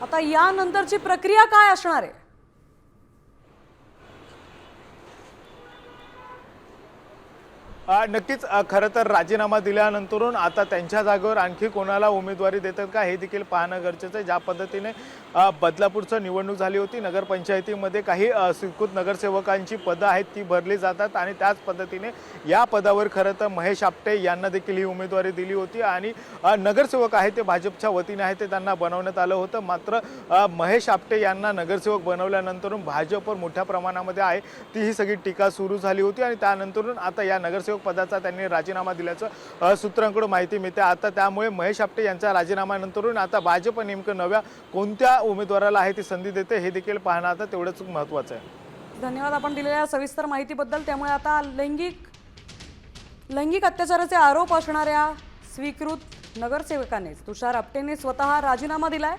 आता यानंतरची प्रक्रिया काय असणार आहे? नक्कीच खरं तर राजीनामा दिल्यानंतरून आता त्यांच्या जागेवर आणखी कोणाला उमेदवारी देतात का हे देखील पाहणं गरजेचं आहे। ज्या पद्धतीने बदलापूरचं निवडणूक झाली होती, नगरपंचायतीमध्ये काही स्वीकृत नगरसेवकांची पदं आहेत ती भरली जातात आणि त्याच पद्धतीने या पदावर खरं तर महेश आपटे यांना देखील ही उमेदवारी दिली होती आणि नगरसेवक आहे ते भाजपच्या वतीने आहे ते त्यांना बनवण्यात आलं होतं। मात्र महेश आपटे यांना नगरसेवक बनवल्यानंतरून भाजपवर मोठ्या प्रमाणामध्ये आहे ती ही सगळी टीका सुरू झाली होती आणि त्यानंतरून आता या नगरसेवक पदाचा त्यांनी राजीनामा दिल्याचं सूत्रांकडून माहिती मिळते। आता त्यामुळे महेश आपटे यांच्या राजीनाम्यानंतरून आता भाजप नेमकं नव्या कोणत्या उमेदवाराला आहे ती संधी देते हे देखील पाहणं आता तेवढंच महत्त्वाचं आहे। धन्यवाद आपण दिलेल्या सविस्तर माहितीबद्दल। त्यामुळे आता लैंगिक अत्याचाराचे आरोप असणाऱ्या स्वीकृत नगरसेवकाने तुषार आपटेने स्वतः राजीनामा दिलाय।